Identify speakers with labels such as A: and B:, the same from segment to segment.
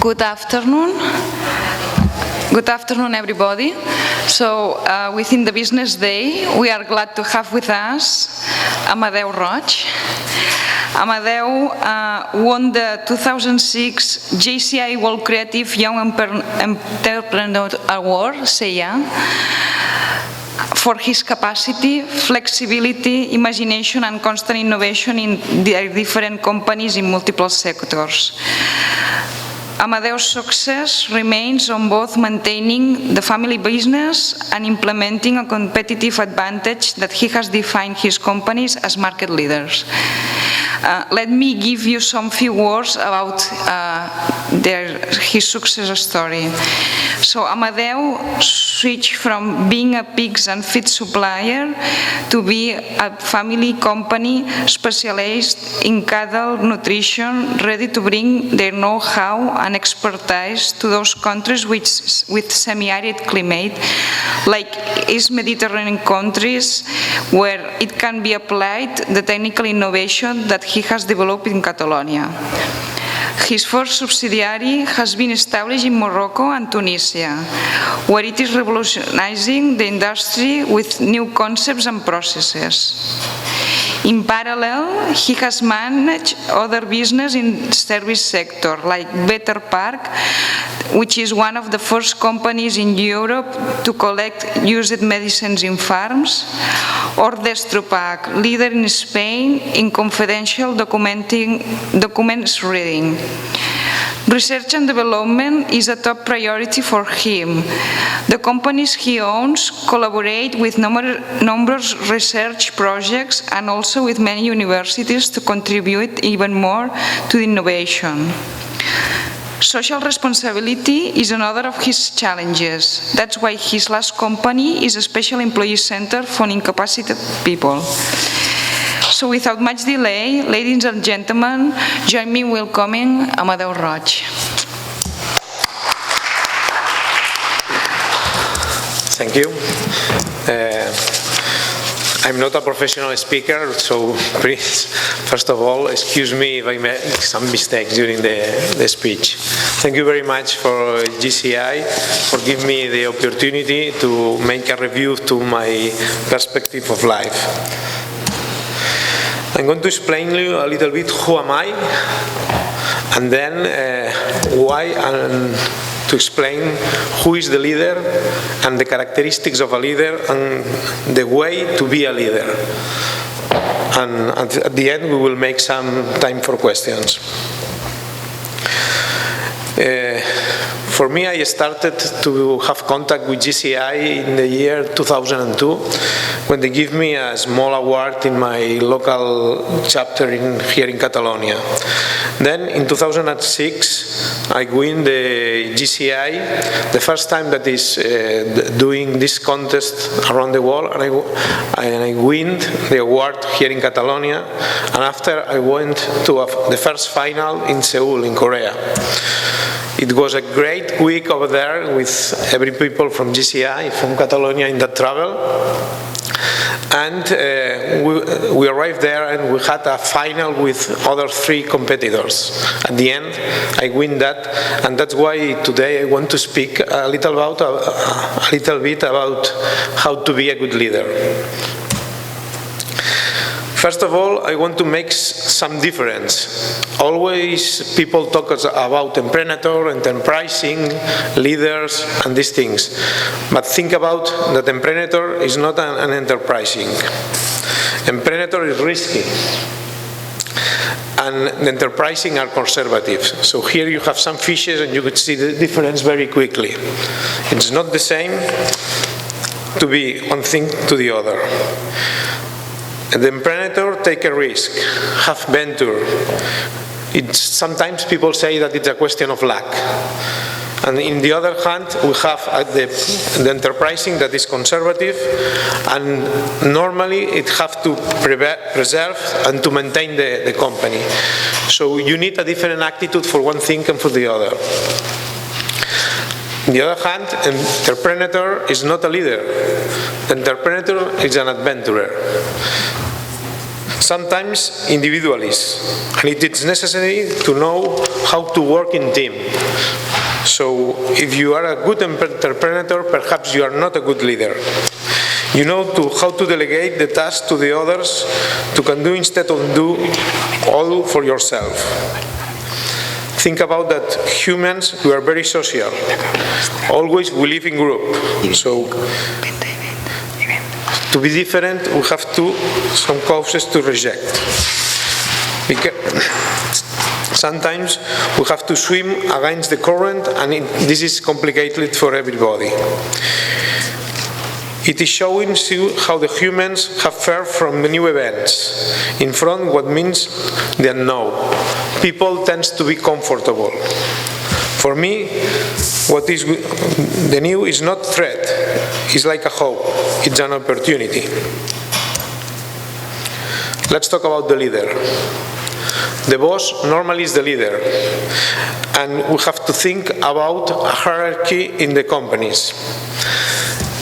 A: Good afternoon. Good afternoon, everybody. So, within the business day, we are glad to have with us Amadeu Roig. Amadeu won the 2006 JCI World Creative Young Entrepreneur Award, CIA, for his capacity, flexibility, imagination, and constant innovation in their different companies in multiple sectors. Amadeu's success remains on both maintaining the family business and implementing a competitive advantage that he has defined his companies as market leaders. Let me give you some few words about his success story. So Amadeu switched from being a pigs and feed supplier to be a family company specialized in cattle nutrition, ready to bring their know-how and expertise to those countries with semi-arid climate, like East Mediterranean countries, where it can be applied the technical innovation that he has developed in Catalonia. His first subsidiary has been established in Morocco and Tunisia, where it is revolutionizing the industry with new concepts and processes. In parallel, he has managed other business in service sector, like Better Park, which is one of the first companies in Europe to collect used medicines in farms, or Destropac, leader in Spain in confidential documents reading. Research and development is a top priority for him. The companies he owns collaborate with numerous research projects and also with many universities to contribute even more to innovation. Social responsibility is another of his challenges. That's why his last company is a special employee center for incapacitated people. So without much delay, ladies and gentlemen, join me in welcoming Amadeu Roig.
B: Thank you. I'm not a professional speaker, so please, first of all, excuse me if I make some mistakes during the speech. Thank you very much for GCI for giving me the opportunity to make a review to my perspective of life. I'm going to explain to you a little bit who am I, and then why, and to explain who is the leader and the characteristics of a leader and the way to be a leader. And at the end we will make some time for questions. For me, I started to have contact with GCI in the year 2002 when they gave me a small award in my local chapter here in Catalonia. Then in 2006 I win the GCI, the first time that is doing this contest around the world, and I win the award here in Catalonia, and after I went to the first final in Seoul in Korea. It was a great week over there with every people from GCI, from Catalonia in that travel. And we arrived there and we had a final with other 3 competitors. At the end, I win that, and that's why today I want to speak a little bit about how to be a good leader. First of all, I want to make some difference. Always people talk about enterprising, leaders, and these things. But think about that entrepreneur is not an enterprising. Entrepreneur is risky. And the enterprising are conservative. So here you have some fishes and you could see the difference very quickly. It's not the same to be one thing to the other. The entrepreneur take a risk, have venture. Sometimes people say that it's a question of luck. And in the other hand, we have the enterprising that is conservative, and normally it has to preserve and to maintain the company. So you need a different attitude for one thing and for the other. On the other hand, an entrepreneur is not a leader. The entrepreneur is an adventurer. sometimes individualists, and it is necessary to know how to work in team. So if you are a good entrepreneur, perhaps you are not a good leader. You know how to delegate the task to the others to can do instead of do all for yourself. Think about that humans, we are very social. Always we live in group. So to be different, we have some causes to reject. Because sometimes we have to swim against the current, and this is complicated for everybody. It is showing you how the humans have fared from the new events. In front, what means the unknown. People tend to be comfortable. For me, what is the new is not threat. It's like a hope. It's an opportunity. Let's talk about the leader. The boss normally is the leader, and we have to think about a hierarchy in the companies.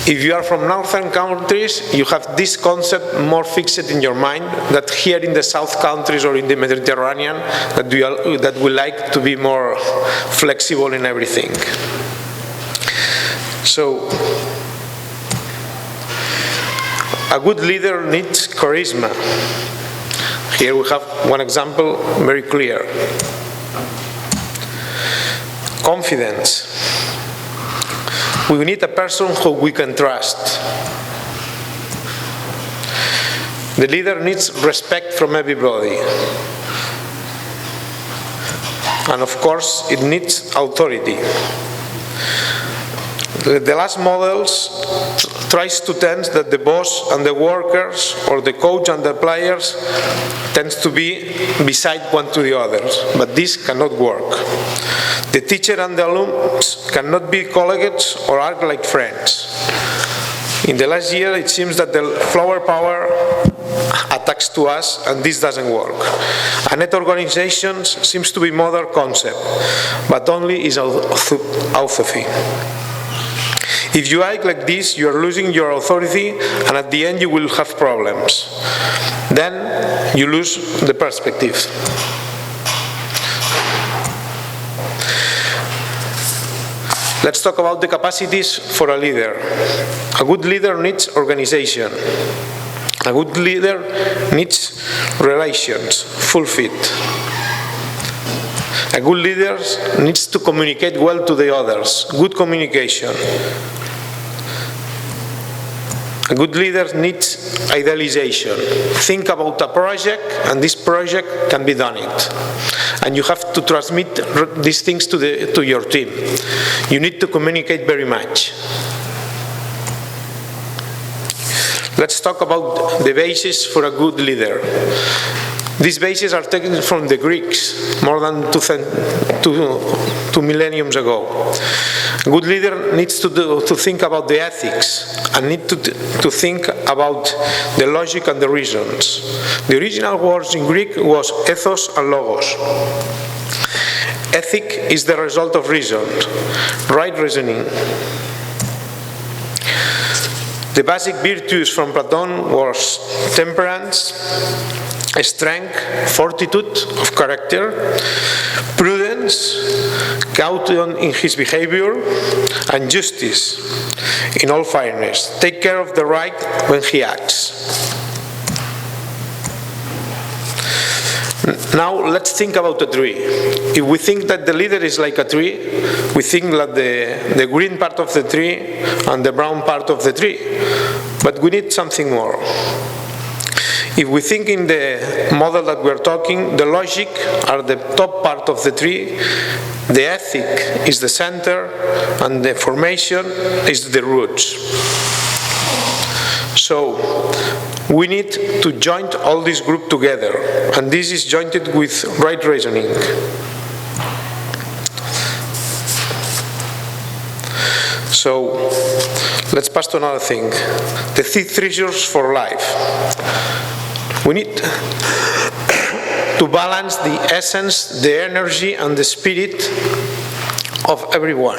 B: If you are from northern countries, you have this concept more fixed in your mind that here in the south countries or in the Mediterranean that we like to be more flexible in everything. So, a good leader needs charisma. Here we have one example very clear. Confidence. We need a person who we can trust. The leader needs respect from everybody. And of course, it needs authority. The last models tries to tend that the boss and the workers, or the coach and the players, tends to be beside one to the others, but this cannot work. The teacher and the alumns cannot be colleagues or act like friends. In the last year, it seems that the flower power attacks to us, and this doesn't work. A net organization seems to be modern concept, but only is authority. If you act like this, you are losing your authority, and at the end you will have problems. Then you lose the perspective. Let's talk about the capacities for a leader. A good leader needs organization. A good leader needs relations, full fit. A good leader needs to communicate well to the others, good communication. A good leader needs idealization. Think about a project, and this project can be done it. And you have to transmit these things to your team. You need to communicate very much. Let's talk about the basis for a good leader. These bases are taken from the Greeks more than two millennia ago. A good leader needs to think about the ethics and need to think about the logic and the reasons. The original words in Greek was ethos and logos. Ethic is the result of reason, right reasoning. The basic virtues from Platon was temperance, strength, fortitude of character, prudence, caution in his behavior, and justice in all fairness. Take care of the right when he acts. Now let's think about a tree. If we think that the leader is like a tree, we think that the green part of the tree and the brown part of the tree. But we need something more. If we think in the model that we're talking, the logic are the top part of the tree, the ethic is the center, and the formation is the roots. So we need to join all this group together, and this is joined with right reasoning. So let's pass to another thing, the three treasures for life. We need to balance the essence, the energy, and the spirit of everyone.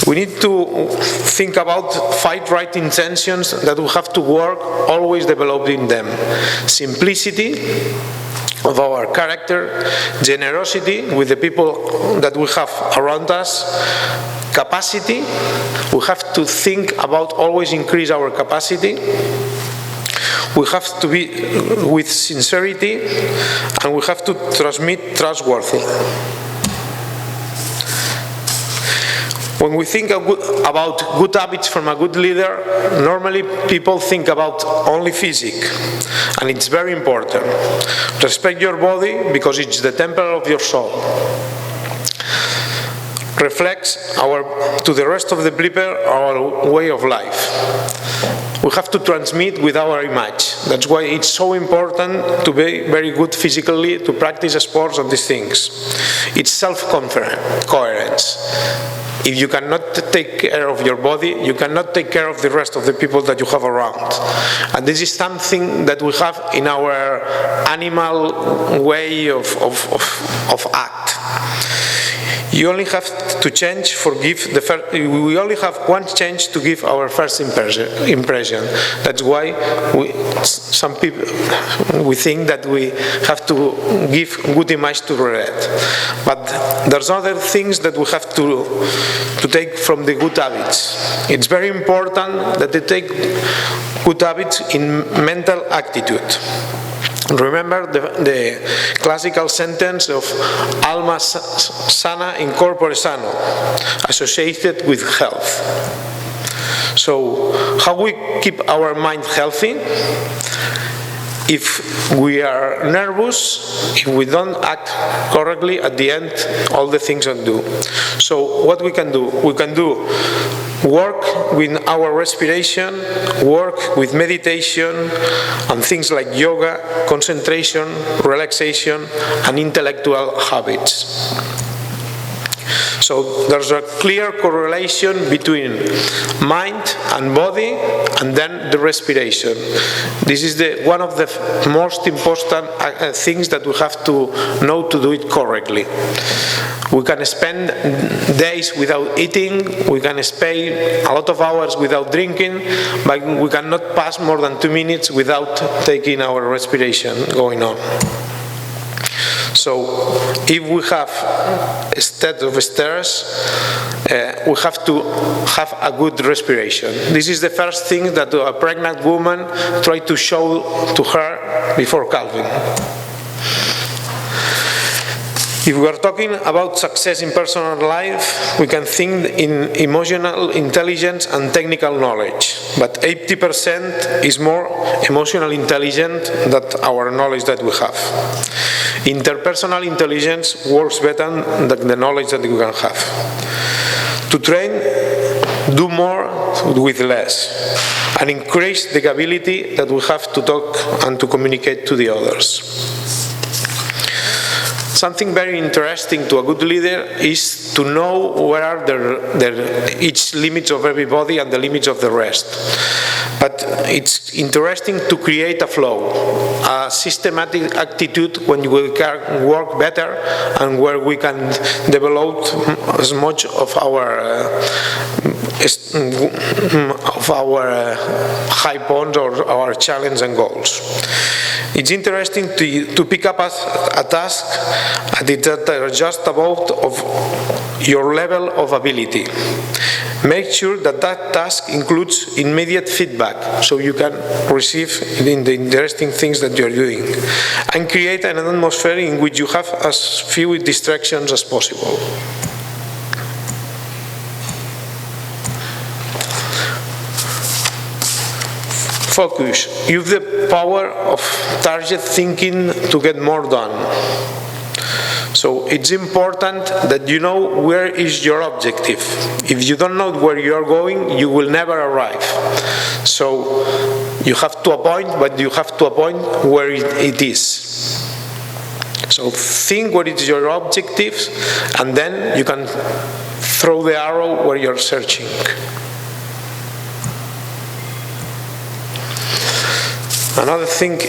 B: We need to think about 5 right intentions that we have to work always developing them. Simplicity of our character, generosity with the people that we have around us, capacity. We have to think about always increase our capacity. We have to be with sincerity, and we have to transmit trustworthy. When we think about good habits from a good leader, normally people think about only physique, and it's very important. Respect your body because it's the temple of your soul. Reflects to the rest of the people our way of life. We have to transmit with our image. That's why it's so important to be very good physically, to practice sports and these things. It's self-coherence. If you cannot take care of your body, you cannot take care of the rest of the people that you have around. And this is something that we have in our animal way of act. You only have to change, we only have one change to give our first impression. That's why some people, we think that we have to give good image to red. But there's other things that we have to take from the good habits. It's very important that they take good habits in mental attitude. Remember the classical sentence of alma sana in corpore sano, associated with health. So, how we keep our mind healthy? If we are nervous, if we don't act correctly, at the end, all the things undo. So, what we can do? We can do work with our respiration, work with meditation, and things like yoga, concentration, relaxation, and intellectual habits. So there's a clear correlation between mind and body, and then the respiration. This is one of the most important things that we have to know to do it correctly. We can spend days without eating, we can spend a lot of hours without drinking, but we cannot pass more than 2 minutes without taking our respiration going on. So, if we have a state of stress, we have to have a good respiration. This is the first thing that a pregnant woman tries to show to her before calving. If we are talking about success in personal life, we can think in emotional intelligence and technical knowledge, but 80% is more emotional intelligence than our knowledge that we have. Interpersonal intelligence works better than the knowledge that we can have. To train, do more with less, and increase the ability that we have to talk and to communicate to the others. Something very interesting to a good leader is to know where are each limits of everybody and the limits of the rest. But it's interesting to create a flow, a systematic attitude when we can work better and where we can develop as much of our high points or our challenges and goals. It's interesting to pick up a task that are just above of your level of ability. Make sure that that task includes immediate feedback so you can receive the interesting things that you're doing, and create an atmosphere in which you have as few distractions as possible. Focus. Use the power of target thinking to get more done. So it's important that you know where is your objective. If you don't know where you are going, you will never arrive. So you have to appoint, but you have to appoint where it is. So think what is your objective, and then you can throw the arrow where you're searching. Another thing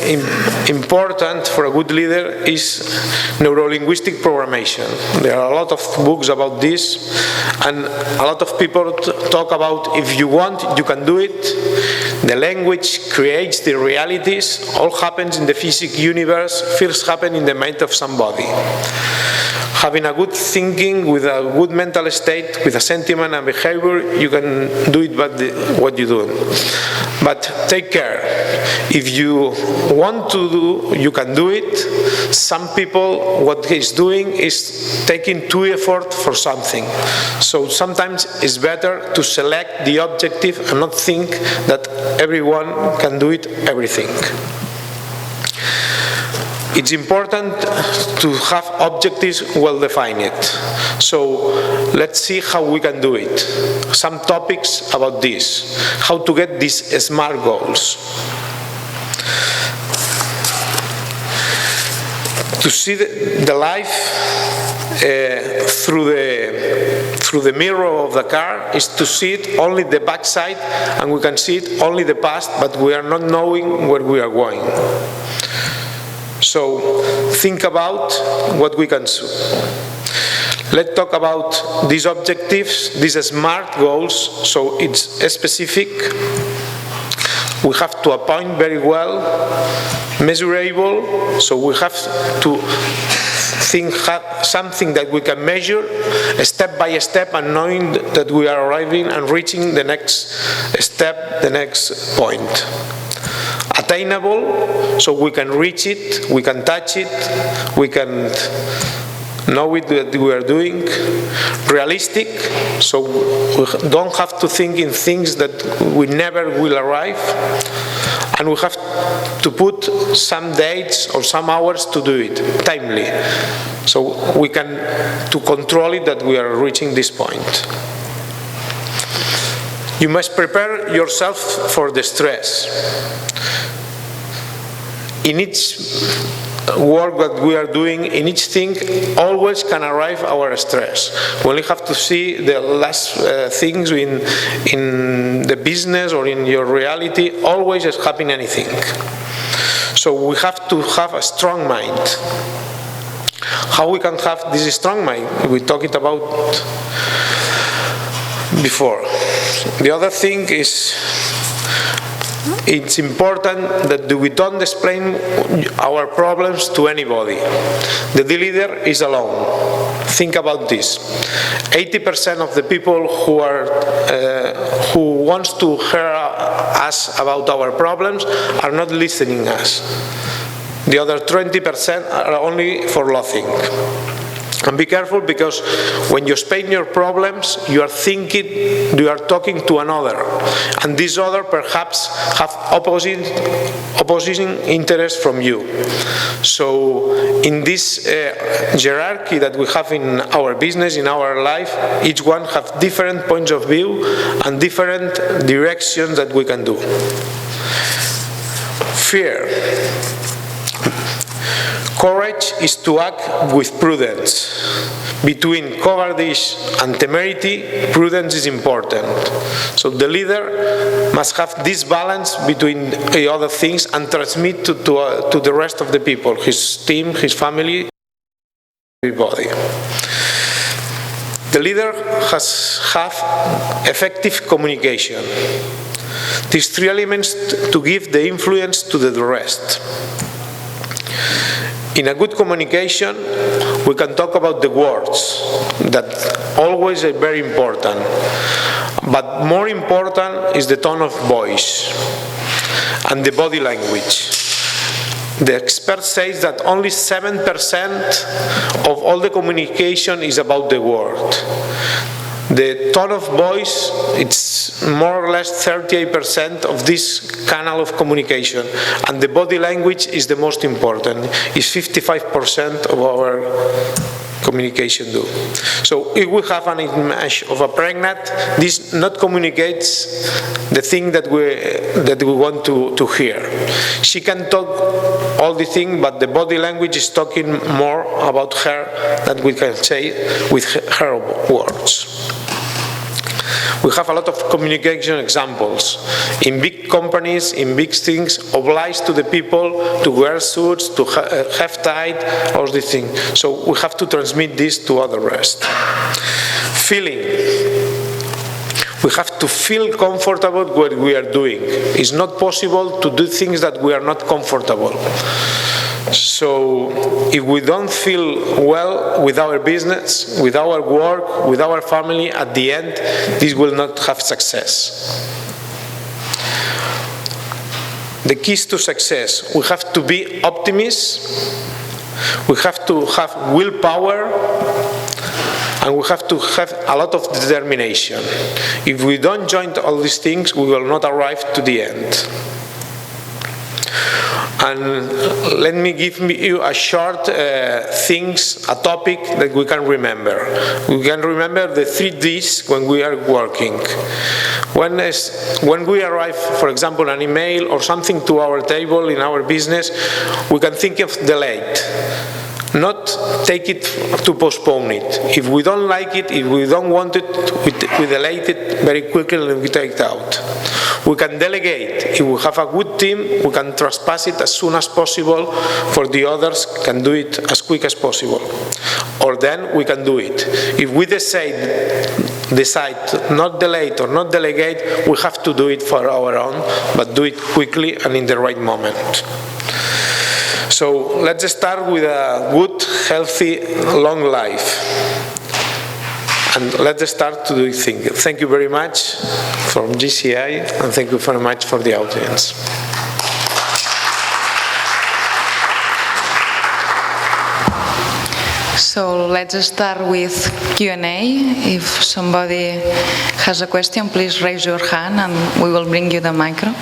B: important for a good leader is neurolinguistic programmation. There are a lot of books about this, and a lot of people talk about if you want, you can do it. The language creates the realities. All happens in the physical universe first happen in the mind of somebody. Having a good thinking with a good mental state, with a sentiment and behavior, you can do it what you do. But take care. If you want to do, you can do it. Some people, what he's doing is taking too effort for something. So sometimes it's better to select the objective and not think that everyone can do it, everything. It's important to have objectives well defined. So let's see how we can do it. Some topics about this. How to get these SMART goals. To see the life through the mirror of the car is to see it only the backside, and we can see it only the past, but we are not knowing where we are going. So think about what we can do. Let's talk about these objectives, these SMART goals. So it's specific. We have to appoint very well, measurable. So we have to think something that we can measure step by step, and knowing that we are arriving and reaching the next step, the next point. Attainable, so we can reach it, we can touch it, we can know it that we are doing. Realistic, so we don't have to think in things that we never will arrive. And we have to put some dates or some hours to do it, timely. So we can to control it that we are reaching this point. You must prepare yourself for the stress. In each work that we are doing, in each thing, always can arrive our stress. We only have to see the last things in the business or in your reality, always is happening anything. So we have to have a strong mind. How we can have this strong mind? We talked about before. The other thing is, it's important that we don't explain our problems to anybody. The leader is alone. Think about this. 80% of the people who wants to hear us about our problems are not listening us. The other 20% are only for laughing. And be careful, because when you explain your problems, you are thinking, you are talking to another, and this other perhaps have opposing interests from you. So in this hierarchy that we have in our business, in our life, each one have different points of view and different directions that we can do. Fear. Courage is to act with prudence. Between cowardice and temerity, prudence is important. So the leader must have this balance between the other things and transmit to the rest of the people, his team, his family, everybody. The leader has effective communication. These three elements to give the influence to the rest. In a good communication, we can talk about the words, that always are very important. But more important is the tone of voice and the body language. The expert says that only 7% of all the communication is about the word. The tone of voice, it's more or less 38% of this channel of communication, and the body language is the most important. It's 55% of our communication do. So if we have an image of a pregnant, this not communicates the thing that we want to hear. She can talk all the thing, but the body language is talking more about her than we can say with her words. We have a lot of communication examples. In big companies, in big things, obliged to the people to wear suits, to have tie, all these things. So we have to transmit this to all the rest. Feeling. We have to feel comfortable with what we are doing. It's not possible to do things that we are not comfortable. So if we don't feel well with our business, with our work, with our family, at the end, this will not have success. The keys to success: we have to be optimists, we have to have willpower, and we have to have a lot of determination. If we don't join all these things, we will not arrive to the end. And let me give you a short a topic that we can remember. We can remember the 3 Ds when we are working. When we arrive, for example, an email or something to our table in our business, we can think of delayed. Not take it to postpone it. If we don't like it, if we don't want it, we delay it very quickly and we take it out. We can delegate. If we have a good team, we can trespass it as soon as possible for the others can do it as quick as possible. Or then we can do it. If we decide not delay or not delegate, we have to do it for our own, but do it quickly and in the right moment. So let's start with a good, healthy, long life. And let's start to do things. Thank you very much from JCI, and thank you very much for the audience.
A: So let's start with Q&A. If somebody has a question, please raise your hand and we will bring you the micro.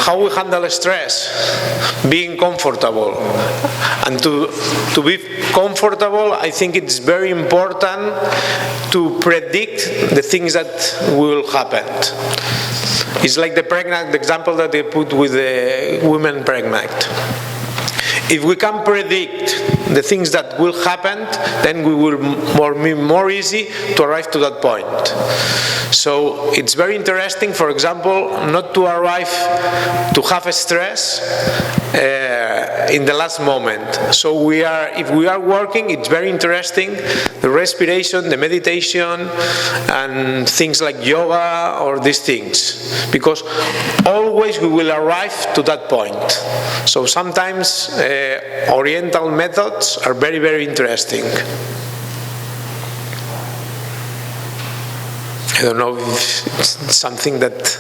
B: How we handle stress? Being comfortable. And to be comfortable, I think it's very important to predict the things that will happen. It's like the example that they put with the women pregnant. If we can predict the things that will happen, then we will be more easy to arrive to that point. So it's very interesting, for example, not to arrive to have a stress in the last moment. So if we are working, it's very interesting, the respiration, the meditation, and things like yoga or these things, because always we will arrive to that point. So sometimes Oriental methods are very, very interesting. I don't know if it's something that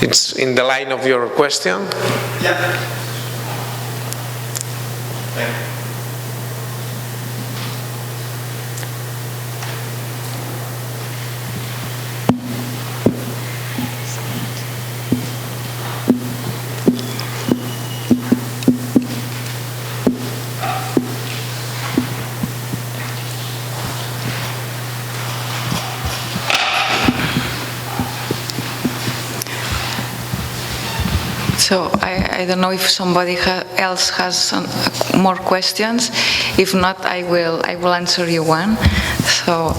B: it's in the line of your question.
C: Yeah. Thank you.
A: So I don't know if somebody else has more questions. If not, I will answer you one. So,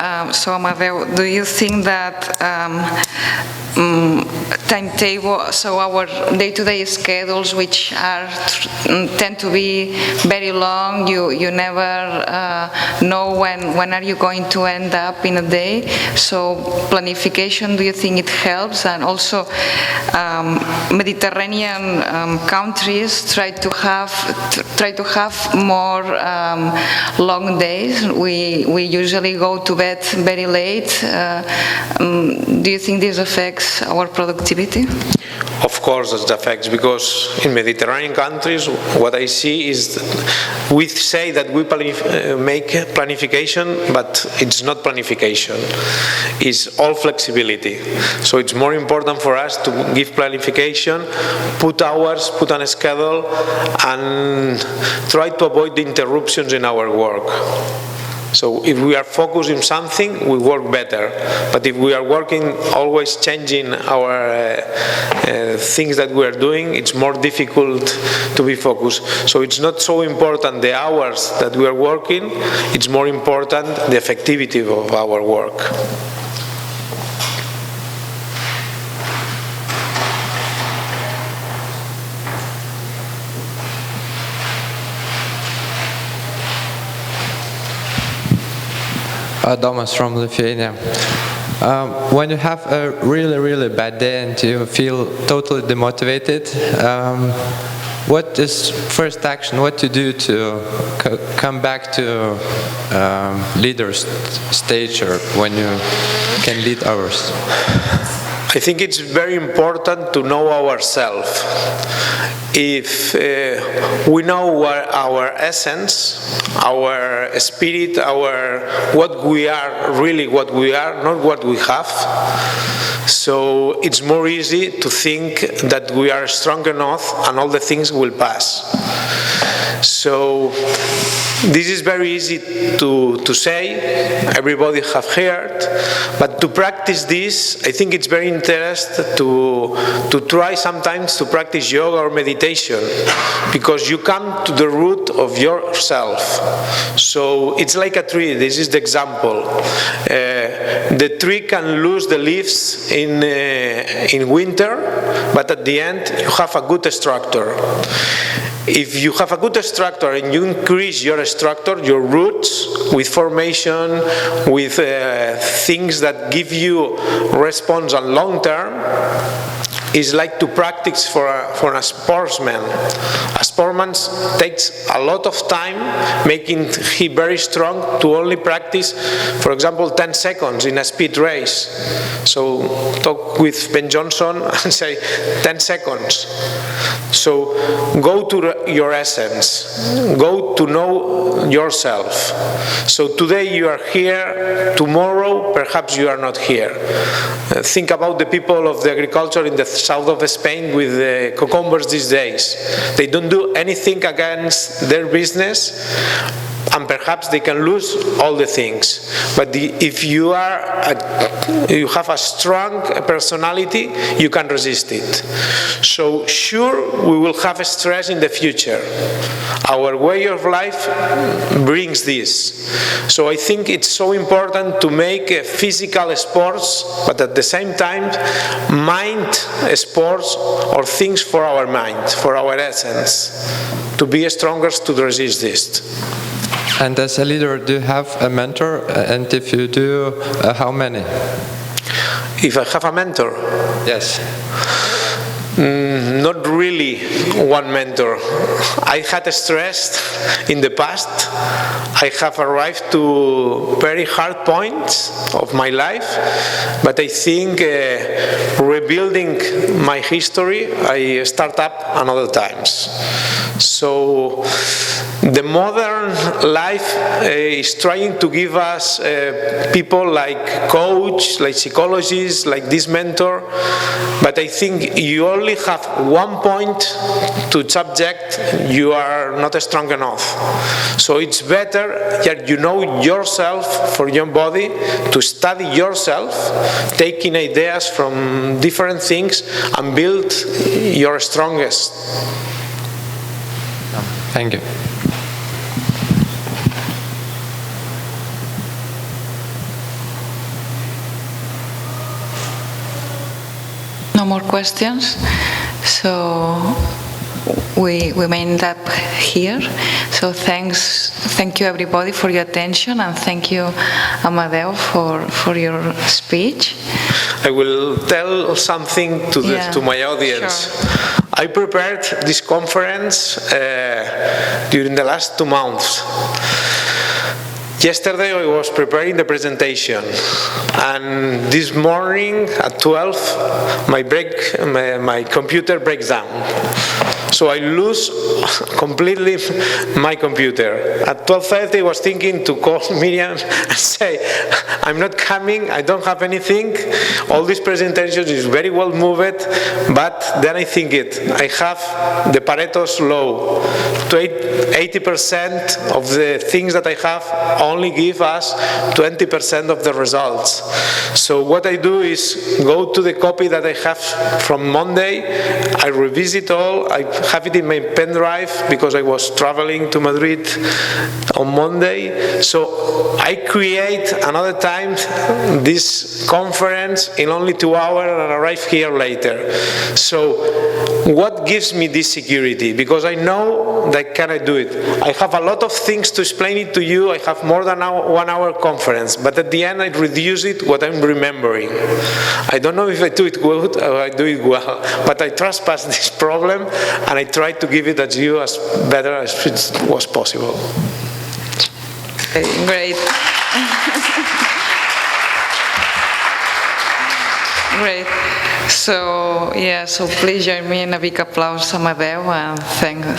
A: Amadeu, do you think that timetable, so our day-to-day schedules, which tend to be very long, you never know when are you going to end up in a day. So planification, do you think it helps? And also Mediterranean countries try to have more long days. We usually go to bed very late. Do you think this affects our productivity? flexibility?
B: Of course, it affects, because in Mediterranean countries, what I see is that we say that we make planification, but it's not planification. It's all flexibility. So it's more important for us to give planification, put hours, put on a schedule, and try to avoid the interruptions in our work. So if we are focused on something, we work better. But if we are working, always changing our things that we are doing, it's more difficult to be focused. So it's not so important the hours that we are working, it's more important the effectivity of our work.
C: Thomas from Lithuania. When you have a really bad day and you feel totally demotivated, what is first action? What to do to come back to leader's stage, or when you can lead others?
B: I think it's very important to know ourselves. If we know our essence, our spirit, what we are, really what we are, not what we have, so it's more easy to think that we are strong enough and all the things will pass. So this is very easy to say, everybody have heard, but to practice this, I think it's very interesting to try sometimes to practice yoga or meditation, because you come to the root of yourself. So it's like a tree. This is the example. The tree can lose the leaves in winter, but at the end you have a good structure. If you have a good structure and you increase your structure, your roots, with formation, with things that give you response on long term, is like to practice for a sportsman. A sportsman takes a lot of time, making him very strong, to only practice, for example, 10 seconds in a speed race. So talk with Ben Johnson and say 10 seconds. So go to your essence, go to know yourself. So today you are here, tomorrow perhaps you are not here. Think about the people of the agriculture in the south of Spain with the cucumbers these days. They don't do anything against their business, and perhaps they can lose all the things. But if you have a strong personality, you can resist it. So sure, we will have stress in the future. Our way of life brings this. So I think it's so important to make physical sports, but at the same time, mind sports or things for our mind, for our essence, to be stronger to resist this.
C: And as a leader, do you have a mentor? And if you do, how many?
B: If I have a mentor?
C: Yes.
B: Not really one mentor. I had stress in the past. I have arrived to very hard points of my life, but I think rebuilding my history, I start up another times. So the modern life is trying to give us people like coach, like psychologists, like this mentor, but I think you only have one point to subject, you are not strong enough. So it's better that you know yourself for your body, to study yourself, taking ideas from different things and build your strongest.
C: Thank you.
A: No more questions, so we may end up here. So thank you everybody for your attention, and thank you, Amadeu, for your speech.
B: I will tell something to my audience.
A: Sure.
B: I prepared this conference during the last 2 months. Yesterday I was preparing the presentation, and this morning at 12 my computer breaks down. So I lose completely my computer. At 12:30 I was thinking to call Miriam and say, I'm not coming, I don't have anything, all these presentations is very well moved, but then I think I have the Pareto's law. 80% of the things that I have only give us 20% of the results. So what I do is go to the copy that I have from Monday, I revisit all, I have it in my pen drive because I was traveling to Madrid on Monday. So I create another time this conference in only 2 hours and arrive here later. So what gives me this security? Because I know that can I do it. I have a lot of things to explain it to you. I have more than 1 hour conference, but at the end I reduce it what I'm remembering. I don't know if I do it good or I do it well, but I trespass this problem and I try to give it to you as better as it was possible.
A: Okay, great. Great. So, so please join me in a big applause, Amadeu, and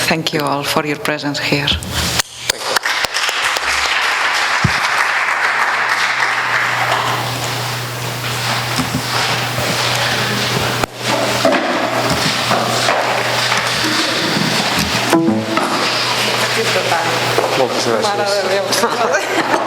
A: thank you all for your presence here.
B: Moltes gràcies.
A: Mare de Déu.